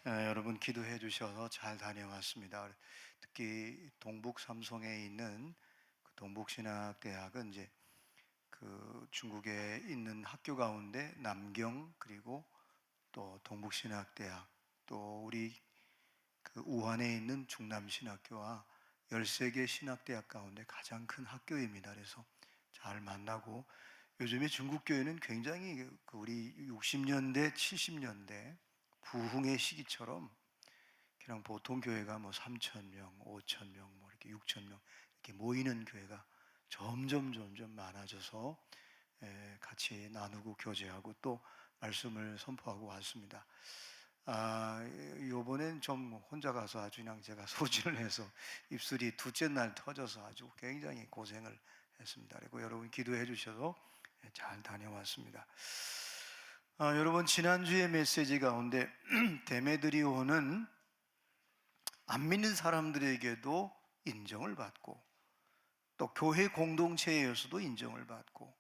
여러분 기도해 주셔서 잘 다녀왔습니다. 특히 동북 삼성에 있는 그 동북신학대학은 이제 그 중국에 있는 학교 가운데 남경, 그리고 또 동북신학대학, 또 우리 그 우한에 있는 중남신학교와 13개 신학대학 가운데 가장 큰 학교입니다. 그래서 잘 만나고, 요즘에 중국 교회는 굉장히 그 우리 60년대, 70년대 부흥의 시기처럼 그냥 보통 교회가 뭐 3천 명, 5천 명, 뭐 이렇게 6천 명 이렇게 모이는 교회가 점점 많아져서 같이 나누고 교제하고 또 말씀을 선포하고 왔습니다. 요번엔 좀 혼자 가서 아주 그냥 제가 소진을 해서 입술이 둘째 날 터져서 아주 굉장히 고생을 했습니다. 그리고 여러분 기도해 주셔서 잘 다녀왔습니다. 여러분, 지난주의 메시지 가운데 데메드리오는 안 믿는 사람들에게도 인정을 받고, 또 교회 공동체에서도 인정을 받고,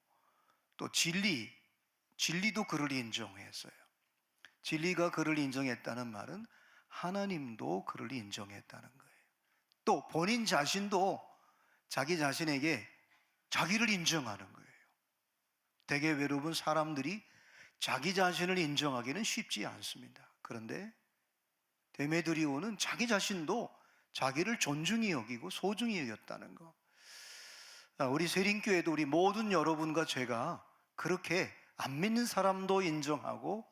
또 진리도 그를 인정했어요. 진리가 그를 인정했다는 말은 하나님도 그를 인정했다는 거예요. 또 본인 자신도 자기 자신에게 자기를 인정하는 거예요. 대개 여러분, 사람들이 자기 자신을 인정하기는 쉽지 않습니다. 그런데 데메드리오는 자기 자신도 자기를 존중히 여기고 소중히 여겼다는 것. 우리 세린교회도 우리 모든 여러분과 제가 그렇게 안 믿는 사람도 인정하고,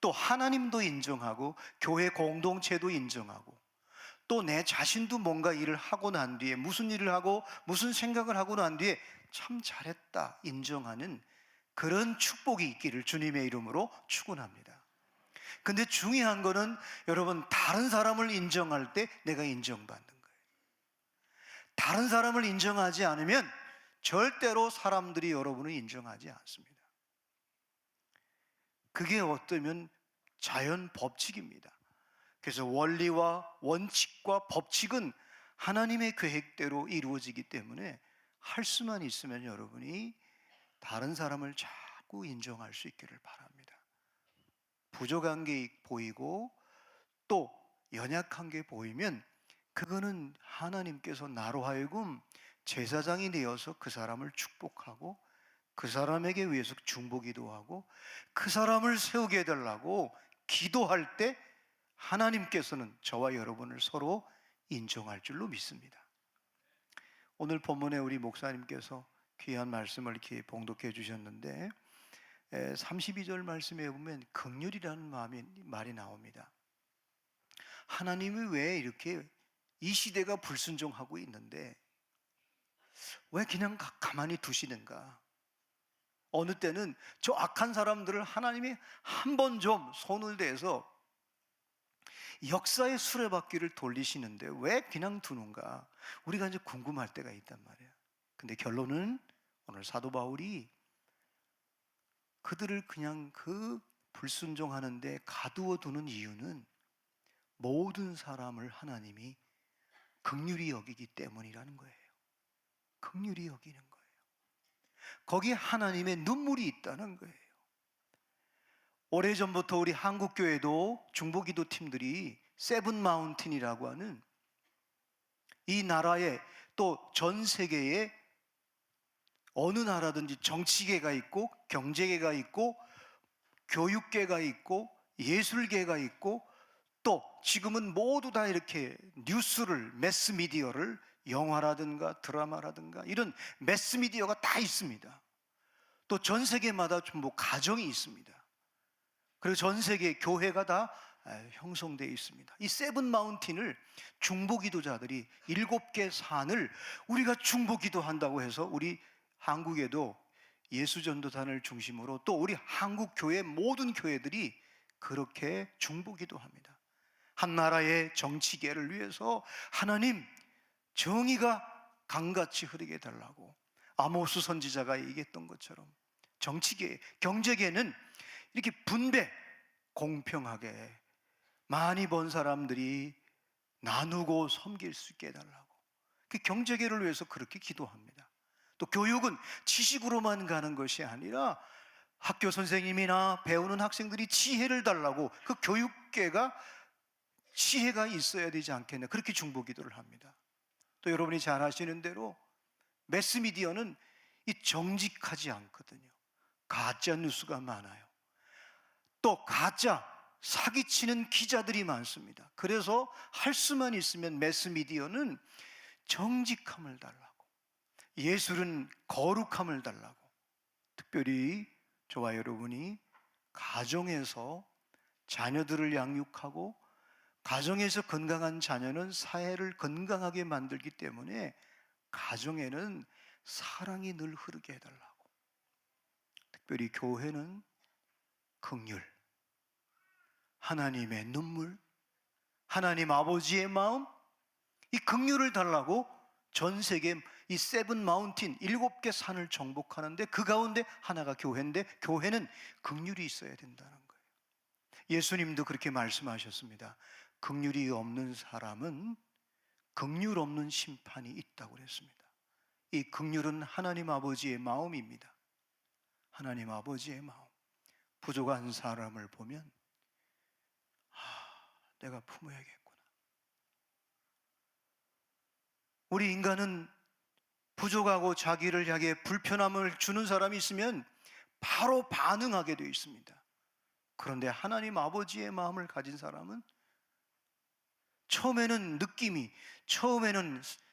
또 하나님도 인정하고, 교회 공동체도 인정하고, 또 내 자신도 뭔가 일을 하고 난 뒤에, 무슨 일을 하고 무슨 생각을 하고 난 뒤에 참 잘했다 인정하는 그런 축복이 있기를 주님의 이름으로 축원합니다. 근데 중요한 거는 여러분, 다른 사람을 인정할 때 내가 인정받는 거예요. 다른 사람을 인정하지 않으면 절대로 사람들이 여러분을 인정하지 않습니다. 그게 어쩌면 자연 법칙입니다. 그래서 원리와 원칙과 법칙은 하나님의 계획대로 이루어지기 때문에 할 수만 있으면 여러분이 다른 사람을 자꾸 인정할 수 있기를 바랍니다. 부족한 게 보이고 또 연약한 게 보이면 그거는 하나님께서 나로 하여금 제사장이 되어서 그 사람을 축복하고, 그 사람에게 위해서 중보기도 하고, 그 사람을 세우게 해달라고 기도할 때 하나님께서는 저와 여러분을 서로 인정할 줄로 믿습니다. 오늘 본문에 우리 목사님께서 귀한 말씀을 이렇게 봉독해 주셨는데, 32절 말씀에 보면 긍휼이라는 말이 나옵니다. 하나님이 왜 이렇게 이 시대가 불순종하고 있는데 왜 그냥 가만히 두시는가? 어느 때는 저 악한 사람들을 하나님이 한 번 좀 손을 대서 역사의 수레바퀴를 돌리시는데 왜 그냥 두는가? 우리가 이제 궁금할 때가 있단 말이야. 근데 결론은 오늘 사도 바울이 그들을 그냥 그 불순종하는데 가두어 두는 이유는 모든 사람을 하나님이 긍휼히 여기기 때문이라는 거예요. 긍휼히 여기는 거예요. 거기에 하나님의 눈물이 있다는 거예요. 오래전부터 우리 한국교회도 중보기도 팀들이 세븐마운틴이라고 하는 이 나라에, 또 전 세계에 어느 나라든지 정치계가 있고 경제계가 있고 교육계가 있고 예술계가 있고, 또 지금은 모두 다 이렇게 뉴스를, 매스미디어를, 영화라든가 드라마라든가 이런 매스미디어가 다 있습니다. 또 전 세계마다 좀 뭐 가정이 있습니다. 그리고 전 세계 교회가 다 형성되어 있습니다. 이 세븐 마운틴을 중보기도자들이 7개 산을 우리가 중보기도한다고 해서 우리 한국에도 예수전도단을 중심으로 또 우리 한국 교회 모든 교회들이 그렇게 중보기도합니다. 한 나라의 정치계를 위해서 하나님 정의가 강같이 흐르게 해달라고 아모스 선지자가 얘기했던 것처럼 정치계, 경제계는 이렇게 분배, 공평하게 많이 번 사람들이 나누고 섬길 수 있게 해달라고, 그 경제계를 위해서 그렇게 기도합니다. 또 교육은 지식으로만 가는 것이 아니라 학교 선생님이나 배우는 학생들이 지혜를 달라고 그 교육계가 지혜가 있어야 되지 않겠냐, 그렇게 중보기도를 합니다. 또 여러분이 잘 아시는 대로 매스미디어는 이 정직하지 않거든요. 가짜 뉴스가 많아요. 또 가짜 사기치는 기자들이 많습니다. 그래서 할 수만 있으면 매스미디어는 정직함을 달라고, 예술은 거룩함을 달라고, 특별히 저와 여러분이 가정에서 자녀들을 양육하고 가정에서 건강한 자녀는 사회를 건강하게 만들기 때문에 가정에는 사랑이 늘 흐르게 해달라고, 특별히 교회는 긍휼, 하나님의 눈물, 하나님 아버지의 마음, 이 긍휼을 달라고 전 세계 이 세븐 마운틴 7개 산을 정복하는데 그 가운데 하나가 교회인데, 교회는 긍휼이 있어야 된다는 거예요. 예수님도 그렇게 말씀하셨습니다. 긍휼이 없는 사람은 긍휼 없는 심판이 있다고 그랬습니다. 이 긍휼은 하나님 아버지의 마음입니다. 하나님 아버지의 마음. 부족한 사람을 보면 내가 품어야겠구나. 우리 인간은 부족하고 자기를 향해 불편함을 주는 사람이 있으면 바로 반응하게 되어 있습니다. 그런데 하나님 아버지의 마음을 가진 사람은 처음에는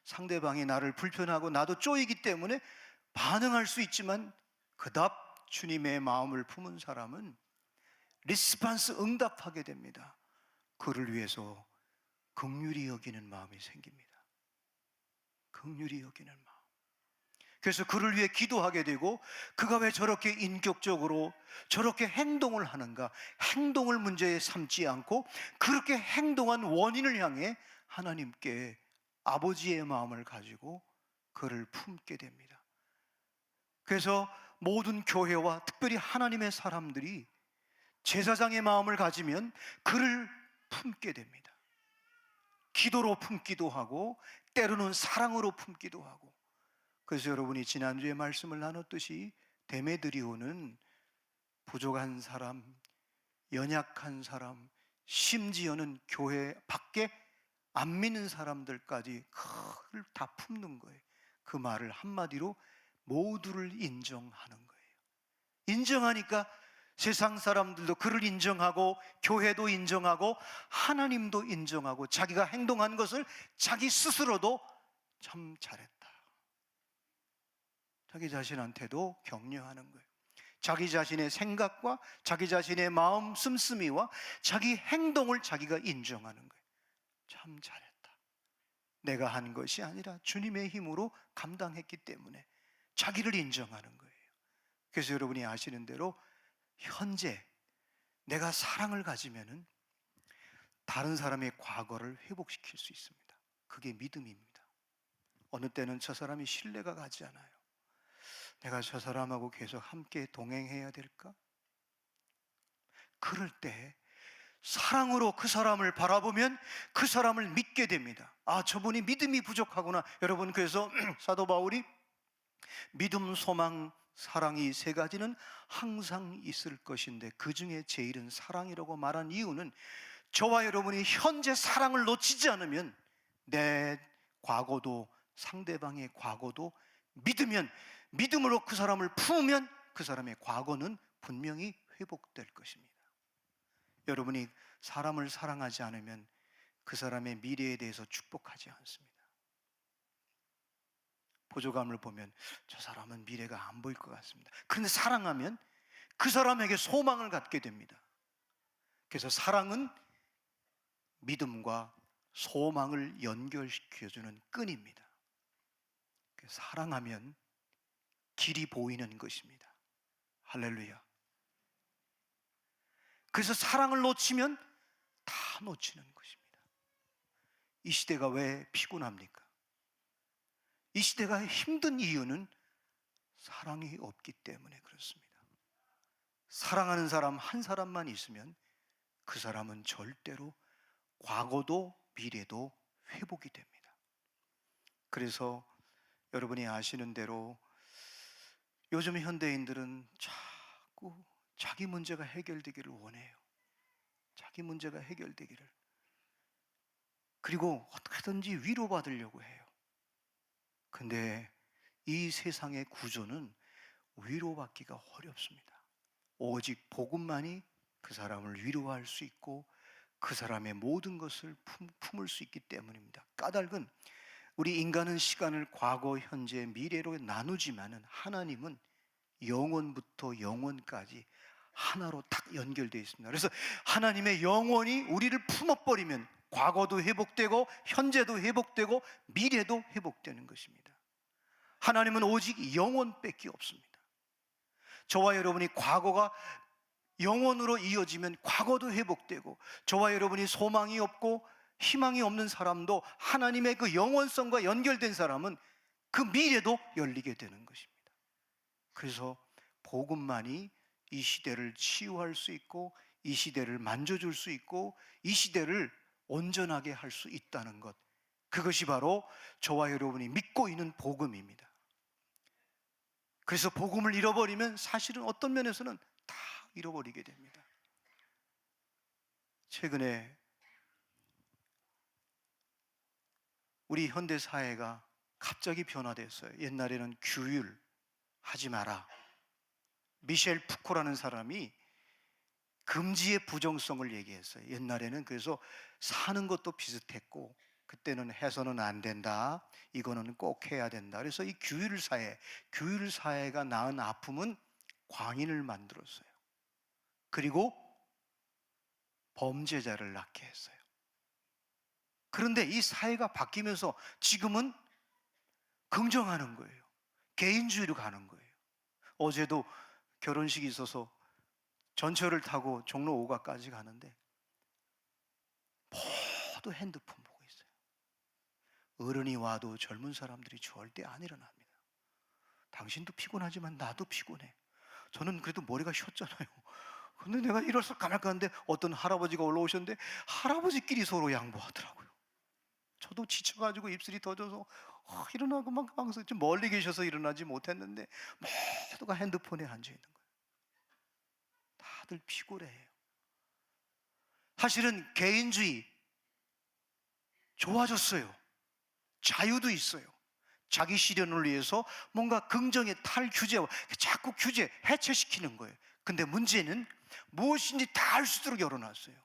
상대방이 나를 불편하고 나도 쪼이기 때문에 반응할 수 있지만, 그답 주님의 마음을 품은 사람은 리스판스, 응답하게 됩니다. 그를 위해서 긍휼히 여기는 마음이 생깁니다. 긍휼히 여기는 마음. 그래서 그를 위해 기도하게 되고, 그가 왜 저렇게 인격적으로 저렇게 행동을 하는가, 행동을 문제 삼지 않고 그렇게 행동한 원인을 향해 하나님께 아버지의 마음을 가지고 그를 품게 됩니다. 그래서 모든 교회와 특별히 하나님의 사람들이 제사장의 마음을 가지면 그를 품게 됩니다. 기도로 품기도 하고 때로는 사랑으로 품기도 하고. 그래서 여러분이 지난주에 말씀을 나눴듯이 데메드리오는 부족한 사람, 연약한 사람, 심지어는 교회 밖에 안 믿는 사람들까지 그를 다 품는 거예요. 그 말을 한마디로 모두를 인정하는 거예요. 인정하니까 세상 사람들도 그를 인정하고 교회도 인정하고 하나님도 인정하고 자기가 행동한 것을 자기 스스로도 참 잘했다, 자기 자신한테도 격려하는 거예요. 자기 자신의 생각과 자기 자신의 마음 씀씀이와 자기 행동을 자기가 인정하는 거예요. 참 잘했다. 내가 한 것이 아니라 주님의 힘으로 감당했기 때문에 자기를 인정하는 거예요. 그래서 여러분이 아시는 대로 현재 내가 사랑을 가지면은 다른 사람의 과거를 회복시킬 수 있습니다. 그게 믿음입니다. 어느 때는 저 사람이 신뢰가 가지 않아요. 내가 저 사람하고 계속 함께 동행해야 될까? 그럴 때 사랑으로 그 사람을 바라보면 그 사람을 믿게 됩니다. 아, 저분이 믿음이 부족하구나. 여러분, 그래서 사도 바울이 믿음, 소망, 사랑이 세 가지는 항상 있을 것인데 그 중에 제일은 사랑이라고 말한 이유는, 저와 여러분이 현재 사랑을 놓치지 않으면 내 과거도 상대방의 과거도 믿으면, 믿음으로 그 사람을 품으면 그 사람의 과거는 분명히 회복될 것입니다. 여러분이 사람을 사랑하지 않으면 그 사람의 미래에 대해서 축복하지 않습니다. 부족함을 보면 저 사람은 미래가 안 보일 것 같습니다. 그런데 사랑하면 그 사람에게 소망을 갖게 됩니다. 그래서 사랑은 믿음과 소망을 연결시켜주는 끈입니다. 사랑하면 길이 보이는 것입니다. 할렐루야. 그래서 사랑을 놓치면 다 놓치는 것입니다. 이 시대가 왜 피곤합니까? 이 시대가 힘든 이유는 사랑이 없기 때문에 그렇습니다. 사랑하는 사람 한 사람만 있으면 그 사람은 절대로 과거도 미래도 회복이 됩니다. 그래서 여러분이 아시는 대로 요즘 현대인들은 자꾸 자기 문제가 해결되기를 원해요. 자기 문제가 해결되기를. 그리고 어떻게든지 위로받으려고 해요. 근데 이 세상의 구조는 위로받기가 어렵습니다. 오직 복음만이 그 사람을 위로할 수 있고 그 사람의 모든 것을 품을 수 있기 때문입니다. 까닭은 우리 인간은 시간을 과거, 현재, 미래로 나누지만은 하나님은 영원부터 영원까지 하나로 딱 연결되어 있습니다. 그래서 하나님의 영원이 우리를 품어버리면 과거도 회복되고 현재도 회복되고 미래도 회복되는 것입니다. 하나님은 오직 영원밖에 없습니다. 저와 여러분이 과거가 영원으로 이어지면 과거도 회복되고, 저와 여러분이 소망이 없고 희망이 없는 사람도 하나님의 그 영원성과 연결된 사람은 그 미래도 열리게 되는 것입니다. 그래서 복음만이 이 시대를 치유할 수 있고 이 시대를 만져줄 수 있고 이 시대를 온전하게 할 수 있다는 것, 그것이 바로 저와 여러분이 믿고 있는 복음입니다. 그래서 복음을 잃어버리면 사실은 어떤 면에서는 다 잃어버리게 됩니다. 최근에 우리 현대 사회가 갑자기 변화됐어요. 옛날에는 규율 하지 마라. 미셸 푸코라는 사람이 금지의 부정성을 얘기했어요. 옛날에는 그래서 사는 것도 비슷했고, 그때는 해서는 안 된다, 이거는 꼭 해야 된다. 그래서 이 규율 사회가 낳은 아픔은 광인을 만들었어요. 그리고 범죄자를 낳게 했어요. 그런데 이 사회가 바뀌면서 지금은 긍정하는 거예요. 개인주의로 가는 거예요. 어제도 결혼식이 있어서 전철을 타고 종로 5가까지 가는데 모두 핸드폰 보고 있어요. 어른이 와도 젊은 사람들이 절대 안 일어납니다. 당신도 피곤하지만 나도 피곤해. 저는 그래도 머리가 쉬었잖아요. 근데 내가 일어서 가만히 하는데 어떤 할아버지가 올라오셨는데 할아버지끼리 서로 양보하더라고요. 저도 지쳐가지고 입술이 터져서 일어나고 막 좀 멀리 계셔서 일어나지 못했는데 모두가 핸드폰에 앉아있는 거예요. 다들 피곤해요. 사실은 개인주의 좋아졌어요. 자유도 있어요. 자기 실현을 위해서 뭔가 긍정의 탈규제와 자꾸 규제, 해체시키는 거예요. 근데 문제는 무엇인지 다 할 수 있도록 열어놨어요.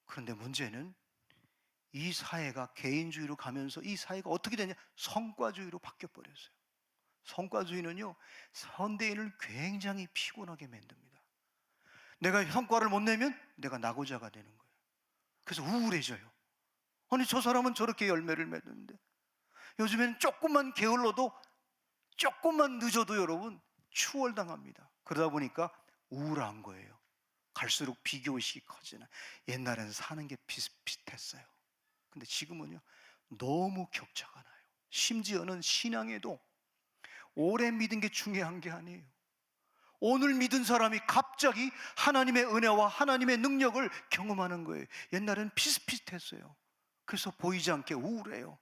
그런데 문제는 이 사회가 개인주의로 가면서 이 사회가 어떻게 되냐? 성과주의로 바뀌어버렸어요. 성과주의는요, 현대인을 굉장히 피곤하게 만듭니다. 내가 성과를 못 내면 내가 낙오자가 되는 거예요. 그래서 우울해져요. 아니, 저 사람은 저렇게 열매를 맺는데. 요즘에는 조금만 게을러도, 조금만 늦어도 여러분 추월당합니다. 그러다 보니까 우울한 거예요. 갈수록 비교의식이 커지는. 옛날에는 사는 게 비슷비슷했어요. 근데 지금은요, 너무 격차가 나요. 심지어는 신앙에도 오래 믿은 게 중요한 게 아니에요. 오늘 믿은 사람이 갑자기 하나님의 은혜와 하나님의 능력을 경험하는 거예요. 옛날에는 비슷비슷했어요. 그래서 보이지 않게 우울해요.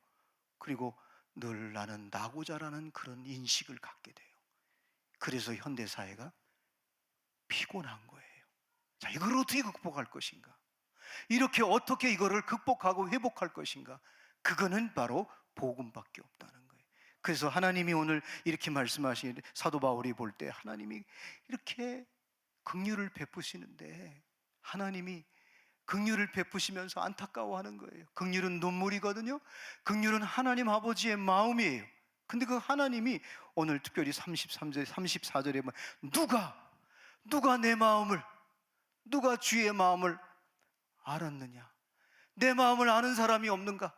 그리고 늘 나는 낙오자라는 그런 인식을 갖게 돼요. 그래서 현대사회가 피곤한 거예요. 자, 이걸 어떻게 극복할 것인가? 이렇게 어떻게 이거를 극복하고 회복할 것인가? 그거는 바로 복음밖에 없다는 거예요. 그래서 하나님이 오늘 이렇게 말씀하시는데, 사도 바울이 볼 때 하나님이 이렇게 긍휼을 베푸시는데, 하나님이 긍휼을 베푸시면서 안타까워하는 거예요. 긍휼은 눈물이거든요. 긍휼은 하나님 아버지의 마음이에요. 근데 그 하나님이 오늘 특별히 33절, 34절에 누가 내 마음을, 누가 주의 마음을 알았느냐? 내 마음을 아는 사람이 없는가?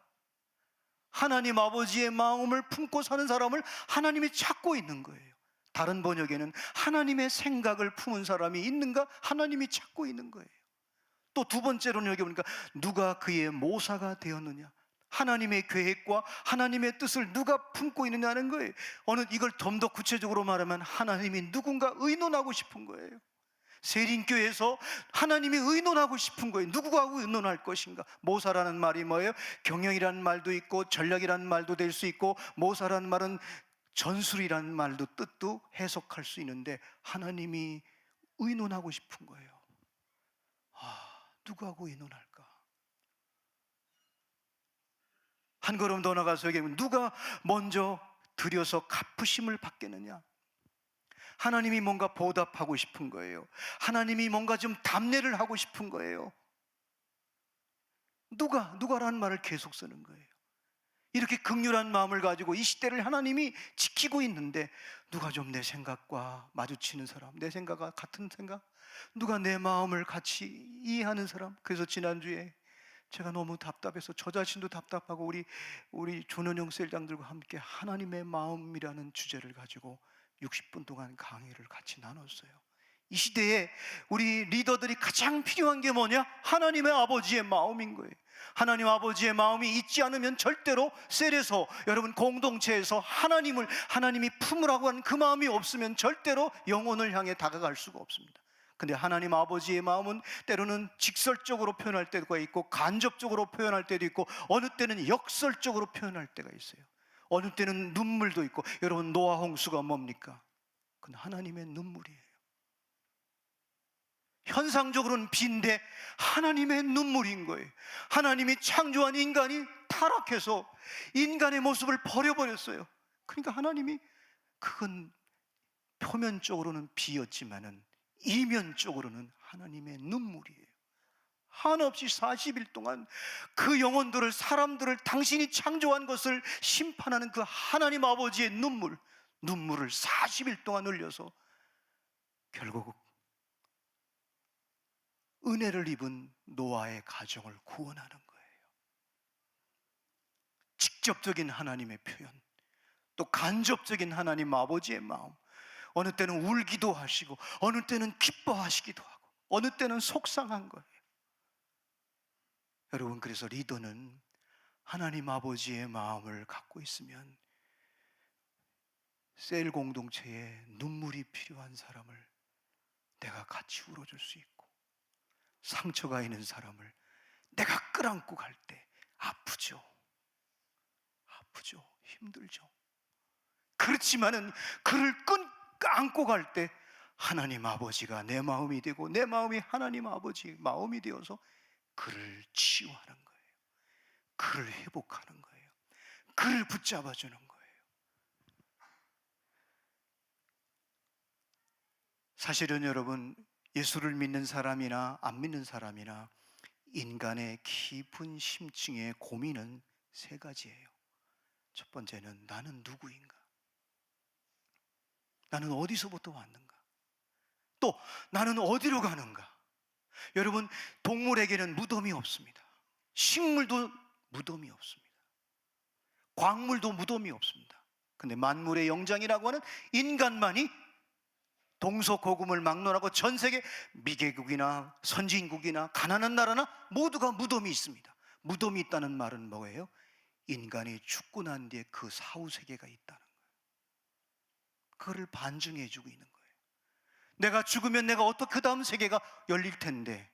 하나님 아버지의 마음을 품고 사는 사람을 하나님이 찾고 있는 거예요. 다른 번역에는 하나님의 생각을 품은 사람이 있는가? 하나님이 찾고 있는 거예요. 또 두 번째로는 여기 보니까 누가 그의 모사가 되었느냐? 하나님의 계획과 하나님의 뜻을 누가 품고 있느냐는 거예요. 이걸 좀 더 구체적으로 말하면 하나님이 누군가 의논하고 싶은 거예요. 세린교에서 하나님이 의논하고 싶은 거예요. 누구가 의논할 것인가? 모사라는 말이 뭐예요? 경영이라는 말도 있고 전략이라는 말도 될 수 있고, 모사라는 말은 전술이라는 말도 뜻도 해석할 수 있는데, 하나님이 의논하고 싶은 거예요. 누구하고 의논할까? 한 걸음 더 나가서 얘기하면 누가 먼저 드려서 갚으심을 받겠느냐? 하나님이 뭔가 보답하고 싶은 거예요. 하나님이 뭔가 좀 답례를 하고 싶은 거예요. 누가라는 말을 계속 쓰는 거예요. 이렇게 긍휼한 마음을 가지고 이 시대를 하나님이 지키고 있는데 누가 좀 내 생각과 마주치는 사람, 내 생각과 같은 생각, 누가 내 마음을 같이 이해하는 사람. 그래서 지난주에 제가 너무 답답해서 저 자신도 답답하고 우리 조은영 셀장들과 함께 하나님의 마음이라는 주제를 가지고 60분 동안 강의를 같이 나눴어요. 이 시대에 우리 리더들이 가장 필요한 게 뭐냐? 하나님의 아버지의 마음인 거예요. 하나님 아버지의 마음이 있지 않으면 절대로 셀에서, 여러분 공동체에서 하나님이 품으라고 하는 그 마음이 없으면 절대로 영혼을 향해 다가갈 수가 없습니다. 근데 하나님 아버지의 마음은 때로는 직설적으로 표현할 때가 있고 간접적으로 표현할 때도 있고 어느 때는 역설적으로 표현할 때가 있어요. 어느 때는 눈물도 있고, 여러분 노아 홍수가 뭡니까? 그건 하나님의 눈물이에요. 현상적으로는 비인데 하나님의 눈물인 거예요. 하나님이 창조한 인간이 타락해서 인간의 모습을 버려버렸어요. 그러니까 하나님이, 그건 표면적으로는 비였지만은 이면적으로는 하나님의 눈물이에요. 한없이 40일 동안 그 영혼들을, 사람들을 당신이 창조한 것을 심판하는 그 하나님 아버지의 눈물을 40일 동안 흘려서 결국 은혜를 입은 노아의 가정을 구원하는 거예요. 직접적인 하나님의 표현, 또 간접적인 하나님 아버지의 마음. 어느 때는 울기도 하시고 어느 때는 기뻐하시기도 하고 어느 때는 속상한 거예요. 여러분, 그래서 리더는 하나님 아버지의 마음을 갖고 있으면 셀 공동체에 눈물이 필요한 사람을 내가 같이 울어줄 수 있고, 상처가 있는 사람을 내가 끌어안고 갈 때 아프죠. 힘들죠. 그렇지만은 그를 안고 갈 때 하나님 아버지가 내 마음이 되고 내 마음이 하나님 아버지의 마음이 되어서 그를 치유하는 거예요. 그를 회복하는 거예요. 그를 붙잡아 주는 거예요. 사실은 여러분, 예수를 믿는 사람이나 안 믿는 사람이나 인간의 깊은 심층의 고민은 세 가지예요. 첫 번째는 나는 누구인가? 나는 어디서부터 왔는가? 또 나는 어디로 가는가? 여러분, 동물에게는 무덤이 없습니다. 식물도 무덤이 없습니다. 광물도 무덤이 없습니다. 근데 만물의 영장이라고 하는 인간만이 동서고금을 막론하고 전 세계 미개국이나 선진국이나 가난한 나라나 모두가 무덤이 있습니다. 무덤이 있다는 말은 뭐예요? 인간이 죽고 난 뒤에 그 사후세계가 있다는 거예요. 그거를 반증해 주고 있는 거예요. 내가 죽으면 내가 어떻게 그 다음 세계가 열릴 텐데,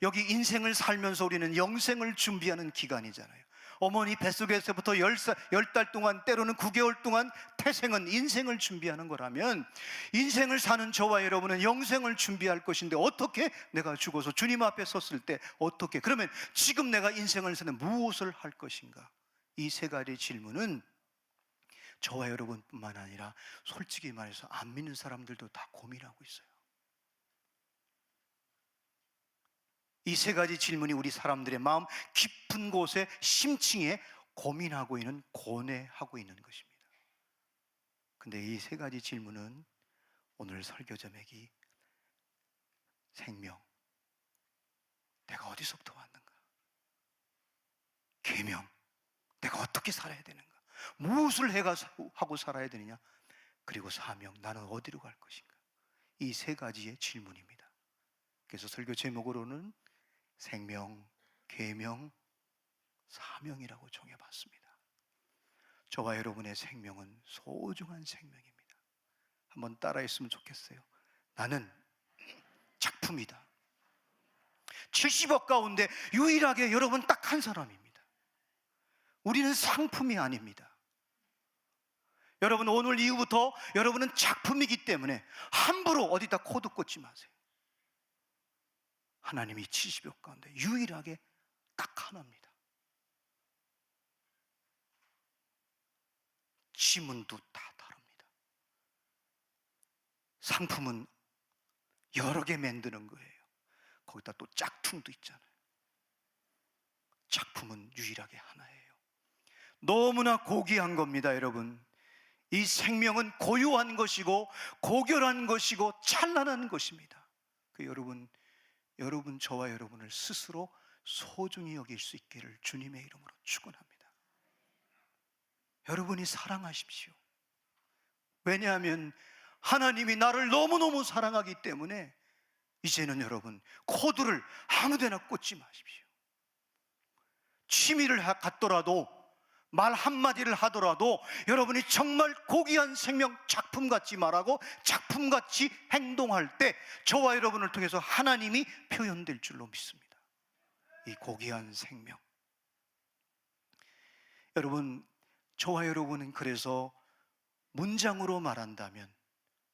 여기 인생을 살면서 우리는 영생을 준비하는 기간이잖아요. 어머니 뱃속에서부터 10달 동안, 때로는 9개월 동안 태생은 인생을 준비하는 거라면, 인생을 사는 저와 여러분은 영생을 준비할 것인데, 어떻게 내가 죽어서 주님 앞에 섰을 때 어떻게, 그러면 지금 내가 인생을 사는 무엇을 할 것인가? 이 세 가지 질문은 저와 여러분뿐만 아니라 솔직히 말해서 안 믿는 사람들도 다 고민하고 있어요. 이 세 가지 질문이 우리 사람들의 마음 깊은 곳에, 심층에 고민하고 있는, 고뇌하고 있는 것입니다. 근데 이 세 가지 질문은 오늘 설교 제목이 생명, 내가 어디서부터 왔는가? 계명, 내가 어떻게 살아야 되는가? 무엇을 하고 살아야 되느냐? 그리고 사명, 나는 어디로 갈 것인가? 이 세 가지의 질문입니다. 그래서 설교 제목으로는 생명, 계명, 사명이라고 정해봤습니다. 저와 여러분의 생명은 소중한 생명입니다. 한번 따라했으면 좋겠어요. 나는 작품이다. 70억 가운데 유일하게 여러분 딱 한 사람입니다. 우리는 상품이 아닙니다. 여러분, 오늘 이후부터 여러분은 작품이기 때문에 함부로 어디다 코드 꽂지 마세요. 하나님이 70억 가운데 유일하게 딱 하나입니다. 지문도 다 다릅니다. 상품은 여러 개 만드는 거예요. 거기다 또 짝퉁도 있잖아요. 작품은 유일하게 하나예요. 너무나 고귀한 겁니다, 여러분. 이 생명은 고유한 것이고 고결한 것이고 찬란한 것입니다. 여러분, 저와 여러분을 스스로 소중히 여길 수 있기를 주님의 이름으로 축원합니다. 여러분이 사랑하십시오. 왜냐하면 하나님이 나를 너무너무 사랑하기 때문에 이제는 여러분, 코드를 아무데나 꽂지 마십시오. 취미를 갖더라도, 말 한마디를 하더라도 여러분이 정말 고귀한 생명, 작품같이 말하고 작품같이 행동할 때 저와 여러분을 통해서 하나님이 표현될 줄로 믿습니다. 이 고귀한 생명. 여러분, 저와 여러분은 그래서 문장으로 말한다면,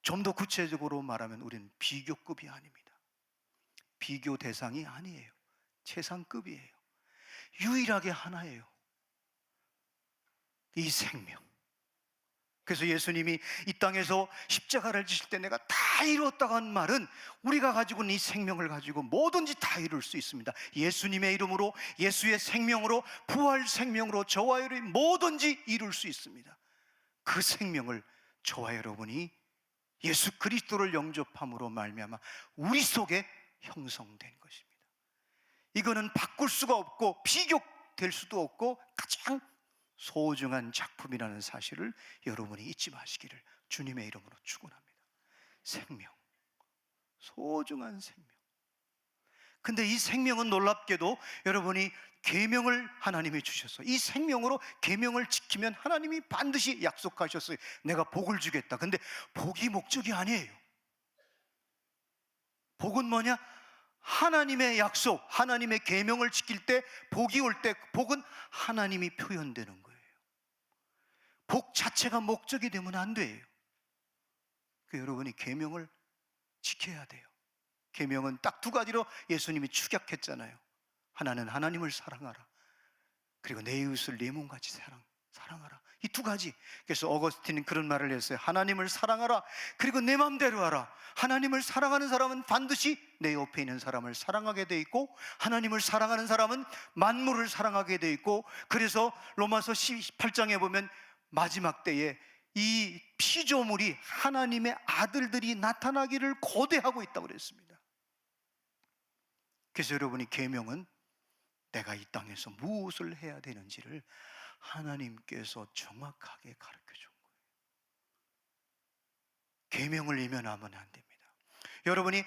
좀 더 구체적으로 말하면 우리는 비교급이 아닙니다. 비교 대상이 아니에요. 최상급이에요. 유일하게 하나예요. 이 생명. 그래서 예수님이 이 땅에서 십자가를 지실 때 내가 다 이뤘다고 한 말은 우리가 가지고 있는 이 생명을 가지고 뭐든지 다 이룰 수 있습니다. 예수님의 이름으로, 예수의 생명으로, 부활 생명으로 저와 여러분이 뭐든지 이룰 수 있습니다. 그 생명을 저와 여러분이 예수 그리스도를 영접함으로 말미암아 우리 속에 형성된 것입니다. 이거는 바꿀 수가 없고 비교될 수도 없고 가장 소중한 작품이라는 사실을 여러분이 잊지 마시기를 주님의 이름으로 축원합니다. 생명, 소중한 생명. 근데 이 생명은 놀랍게도 여러분이 계명을 하나님이 주셔서 이 생명으로 계명을 지키면 하나님이 반드시 약속하셨어요. 내가 복을 주겠다. 근데 복이 목적이 아니에요. 복은 뭐냐? 하나님의 약속, 하나님의 계명을 지킬 때 복이 올 때 복은 하나님이 표현되는 거예요. 복 자체가 목적이 되면 안 돼요. 여러분이 계명을 지켜야 돼요. 계명은 딱 두 가지로 예수님이 축약했잖아요. 하나는 하나님을 사랑하라. 그리고 내 이웃을 내 몸같이 사랑하라. 이 두 가지. 그래서 어거스틴은 그런 말을 했어요. 하나님을 사랑하라. 그리고 내 맘대로 하라. 하나님을 사랑하는 사람은 반드시 내 옆에 있는 사람을 사랑하게 돼 있고, 하나님을 사랑하는 사람은 만물을 사랑하게 돼 있고, 그래서 로마서 18장에 보면 마지막 때에 이 피조물이 하나님의 아들들이 나타나기를 고대하고 있다고 그랬습니다. 그래서 여러분이 계명은 내가 이 땅에서 무엇을 해야 되는지를 하나님께서 정확하게 가르쳐 준 거예요. 계명을 이면하면 안 됩니다. 여러분이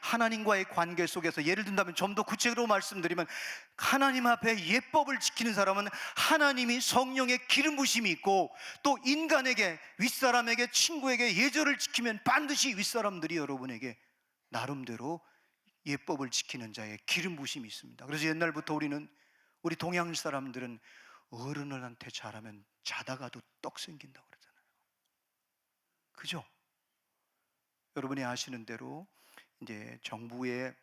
하나님과의 관계 속에서, 예를 든다면 좀 더 구체적으로 말씀드리면, 하나님 앞에 예법을 지키는 사람은 하나님이 성령의 기름 부심이 있고, 또 인간에게, 윗사람에게, 친구에게 예절을 지키면 반드시 윗사람들이 여러분에게 나름대로 예법을 지키는 자의 기름 부심이 있습니다. 그래서 옛날부터 우리 동양 사람들은 어른들한테 잘하면 자다가도 떡 생긴다고 그러잖아요. 그죠? 여러분이 아시는 대로 이제 정부의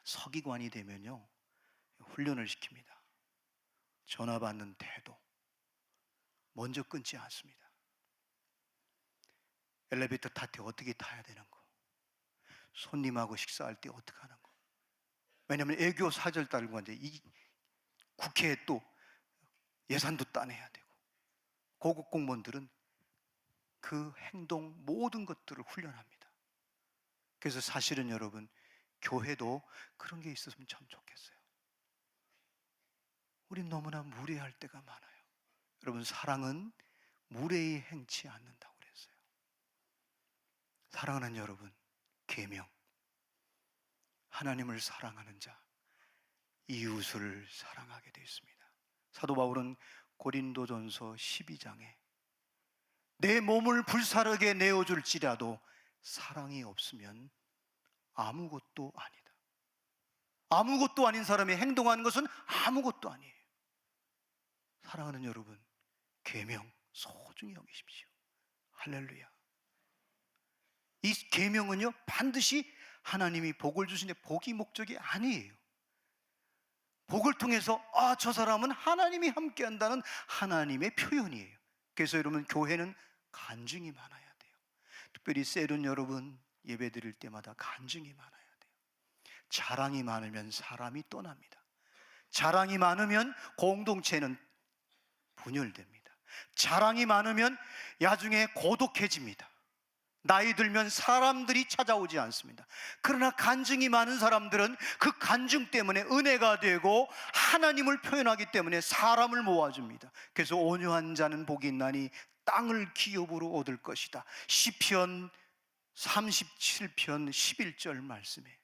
서기관이 되면요, 훈련을 시킵니다. 전화 받는 태도 먼저 끊지 않습니다. 엘리베이터 탈 때 어떻게 타야 되는 거, 손님하고 식사할 때 어떻게 하는 거. 왜냐하면 애교 사절 달고 이제 이 국회에 또 예산도 따내야 되고, 고급 공무원들은 그 행동 모든 것들을 훈련합니다. 그래서 사실은 여러분, 교회도 그런 게 있었으면 참 좋겠어요. 우린 너무나 무례할 때가 많아요. 여러분, 사랑은 무례히 행치 않는다고 그랬어요. 사랑하는 여러분, 계명, 하나님을 사랑하는 자, 이웃을 사랑하게 되어 있습니다. 사도 바울은 고린도전서 12장에 내 몸을 불사르게 내어줄지라도 사랑이 없으면 아무것도 아니다. 아무것도 아닌 사람이 행동하는 것은 아무것도 아니에요. 사랑하는 여러분, 계명 소중히 여기십시오. 할렐루야. 이 계명은요, 반드시 하나님이 복을 주시는데 복이 목적이 아니에요. 복을 통해서 저 사람은 하나님이 함께한다는 하나님의 표현이에요. 그래서 여러분, 교회는 간증이 많아야 돼요. 특별히 세륜 여러분 예배 드릴 때마다 간증이 많아야 돼요. 자랑이 많으면 사람이 떠납니다. 자랑이 많으면 공동체는 분열됩니다. 자랑이 많으면 나중에 고독해집니다. 나이 들면 사람들이 찾아오지 않습니다. 그러나 간증이 많은 사람들은 그 간증 때문에 은혜가 되고 하나님을 표현하기 때문에 사람을 모아줍니다. 그래서 온유한 자는 복이 있나니 땅을 기업으로 얻을 것이다. 시편 37편 11절 말씀에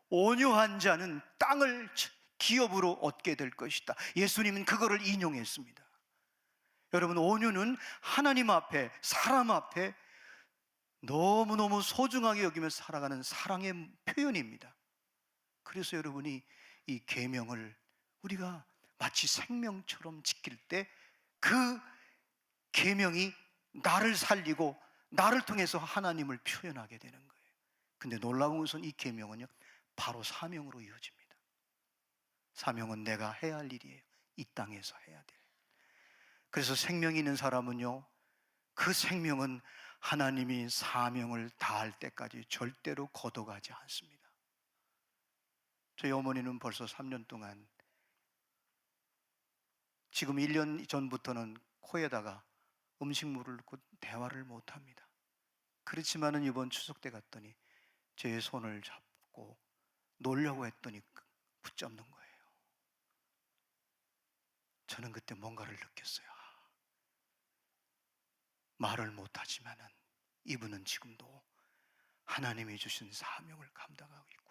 온유한 자는 땅을 기업으로 얻게 될 것이다. 예수님은 그거를 인용했습니다. 여러분, 온유는 하나님 앞에, 사람 앞에 너무너무 소중하게 여기며 살아가는 사랑의 표현입니다. 그래서 여러분이 이 계명을 우리가 마치 생명처럼 지킬 때 그 계명이 나를 살리고 나를 통해서 하나님을 표현하게 되는 거예요. 근데 놀라운 것은 이 계명은요, 바로 사명으로 이어집니다. 사명은 내가 해야 할 일이에요. 이 땅에서 해야 돼요. 그래서 생명이 있는 사람은요, 그 생명은 하나님이 사명을 다할 때까지 절대로 거둬가지 않습니다. 저희 어머니는 벌써 3년 동안, 지금 1년 전부터는 코에다가 음식물을 넣고 대화를 못합니다. 그렇지만은 이번 추석 때 갔더니 제 손을 잡고 놀려고 했더니 붙잡는 거예요. 저는 그때 뭔가를 느꼈어요. 말을 못하지만은 이분은 지금도 하나님이 주신 사명을 감당하고 있구나.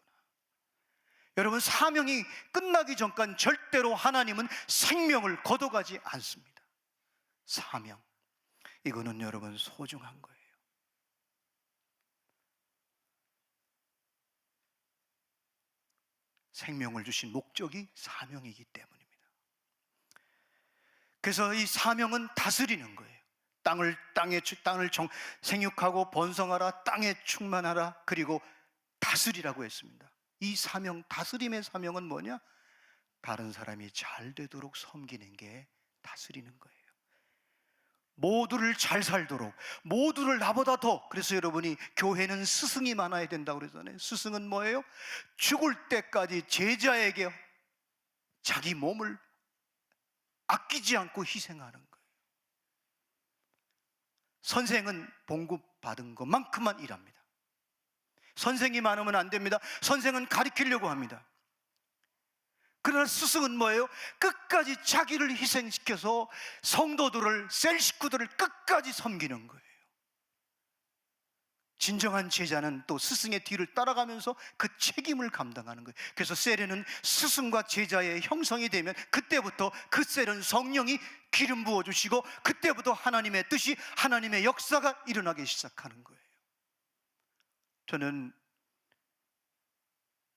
여러분, 사명이 끝나기 전까지 절대로 하나님은 생명을 거둬가지 않습니다. 사명, 이거는 여러분 소중한 거예요. 생명을 주신 목적이 사명이기 때문입니다. 그래서 이 사명은 다스리는 거예요. 땅을 생육하고 번성하라, 땅에 충만하라, 그리고 다스리라고 했습니다. 이 사명, 다스림의 사명은 뭐냐? 다른 사람이 잘 되도록 섬기는 게 다스리는 거예요. 모두를 잘 살도록, 모두를 나보다 더. 그래서 여러분이 교회는 스승이 많아야 된다고 그러잖아요. 스승은 뭐예요? 죽을 때까지 제자에게 자기 몸을 아끼지 않고 희생하는 거예요. 선생은 봉급 받은 것만큼만 일합니다. 선생이 많으면 안 됩니다. 선생은 가르치려고 합니다. 그러나 스승은 뭐예요? 끝까지 자기를 희생시켜서 성도들을, 셀 식구들을 끝까지 섬기는 거예요. 진정한 제자는 또 스승의 뒤를 따라가면서 그 책임을 감당하는 거예요. 그래서 셀에는 스승과 제자의 형성이 되면 그때부터 그 셀은 성령이 기름 부어주시고 그때부터 하나님의 뜻이, 하나님의 역사가 일어나기 시작하는 거예요. 저는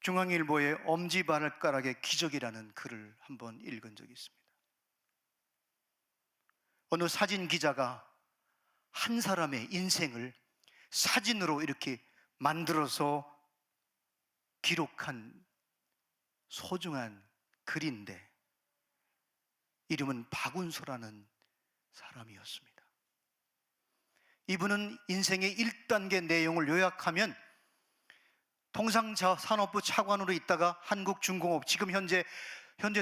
중앙일보의 엄지발가락의 기적이라는 글을 한번 읽은 적이 있습니다. 어느 사진 기자가 한 사람의 인생을 사진으로 이렇게 만들어서 기록한 소중한 글인데 이름은 박운서라는 사람이었습니다. 이분은 인생의 1단계 내용을 요약하면 통상산업부 차관으로 있다가 한국중공업, 지금 현재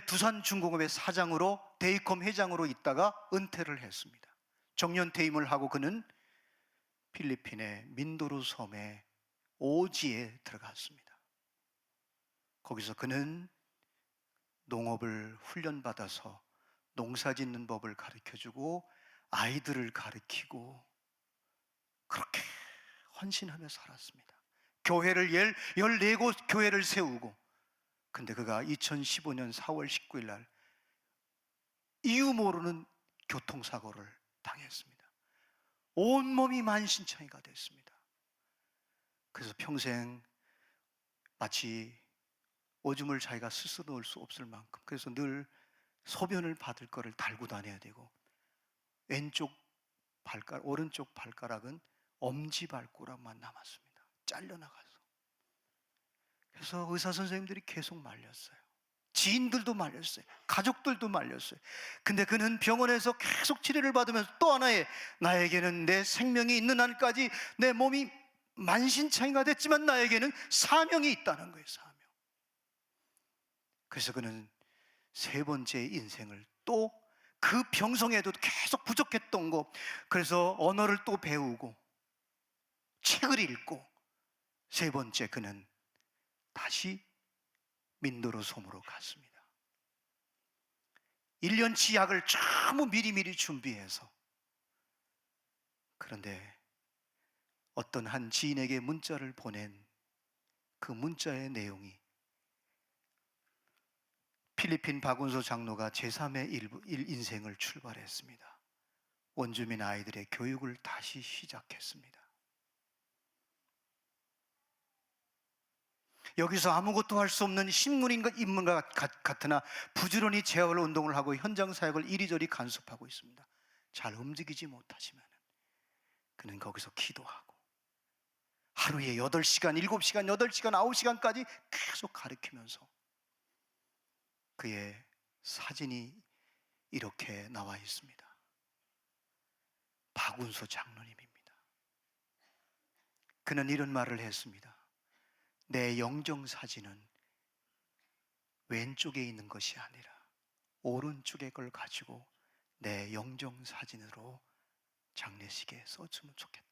두산중공업의 사장으로, 데이컴 회장으로 있다가 은퇴를 했습니다. 정년퇴임을 하고 그는 필리핀의 민도루 섬의 오지에 들어갔습니다. 거기서 그는 농업을 훈련받아서 농사 짓는 법을 가르쳐주고 아이들을 가르치고 그렇게 헌신하며 살았습니다. 교회를 14곳 교회를 세우고, 근데 그가 2015년 4월 19일 날 이유 모르는 교통사고를 당했습니다. 온몸이 만신창이가 됐습니다. 그래서 평생 마치 오줌을 자기가 스스로 넣을 수 없을 만큼, 그래서 늘 소변을 받을 거를 달고 다녀야 되고, 오른쪽 발가락은 엄지발가락만 남았습니다. 잘려나가서. 그래서 의사 선생님들이 계속 말렸어요. 지인들도 말렸어요. 가족들도 말렸어요. 근데 그는 병원에서 계속 치료를 받으면서 또 하나의, 나에게는 내 생명이 있는 한까지 내 몸이 만신창이가 됐지만 나에게는 사명이 있다는 거예요. 사명. 그래서 그는 세 번째 인생을 또 그 병성에도 계속 부족했던 거, 그래서 언어를 또 배우고 책을 읽고, 세 번째 그는 다시 민도로 섬으로 갔습니다. 1년치 약을 전부 미리미리 준비해서. 그런데 어떤 한 지인에게 문자를 보낸 그 문자의 내용이, 필리핀 박운서 장로가 제3의 인생을 출발했습니다. 원주민 아이들의 교육을 다시 시작했습니다. 여기서 아무것도 할 수 없는 인문과 같으나 부지런히 재활 운동을 하고 현장 사역을 이리저리 간섭하고 있습니다. 잘 움직이지 못하지만 그는 거기서 기도하고 하루에 8시간, 7시간, 8시간, 9시간까지 계속 가르치면서, 그의 사진이 이렇게 나와 있습니다. 박운서 장로님입니다. 그는 이런 말을 했습니다. 내 영정 사진은 왼쪽에 있는 것이 아니라 오른쪽에 걸 가지고 내 영정 사진으로 장례식에 써주면 좋겠다.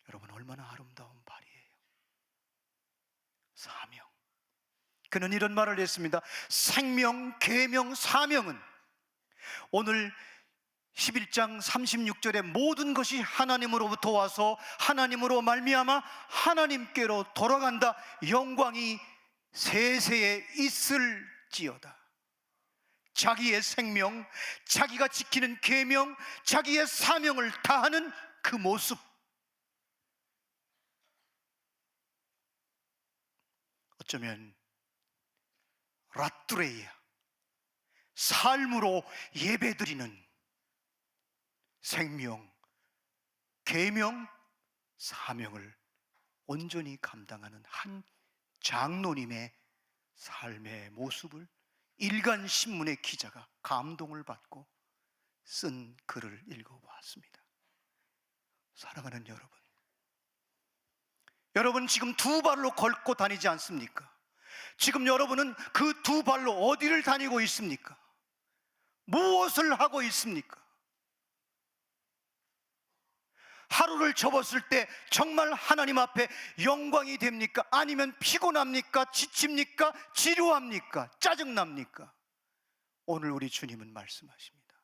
여러분, 얼마나 아름다운 발이에요. 사명. 그는 이런 말을 했습니다. 생명, 계명, 사명은 오늘 11장 36절에 모든 것이 하나님으로부터 와서 하나님으로 말미암아 하나님께로 돌아간다. 영광이 세세에 있을지어다. 자기의 생명, 자기가 지키는 계명, 자기의 사명을 다하는 그 모습, 어쩌면 라뚜레이야, 삶으로 예배드리는 생명, 계명, 사명을 온전히 감당하는 한 장로님의 삶의 모습을 일간신문의 기자가 감동을 받고 쓴 글을 읽어보았습니다. 사랑하는 여러분, 여러분 지금 두 발로 걸고 다니지 않습니까? 지금 여러분은 그 두 발로 어디를 다니고 있습니까? 무엇을 하고 있습니까? 하루를 접었을 때 정말 하나님 앞에 영광이 됩니까? 아니면 피곤합니까? 지칩니까? 지루합니까? 짜증납니까? 오늘 우리 주님은 말씀하십니다.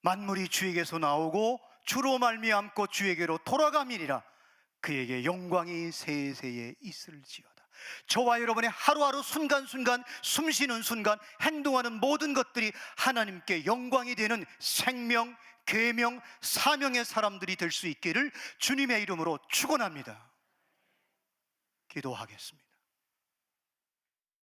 만물이 주에게서 나오고 주로 말미암고 주에게로 돌아감이니라. 그에게 영광이 세세에 있을지어다. 저와 여러분의 하루하루 순간순간, 숨쉬는 순간, 행동하는 모든 것들이 하나님께 영광이 되는 생명, 계명, 사명의 사람들이 될 수 있기를 주님의 이름으로 축원합니다. 기도하겠습니다.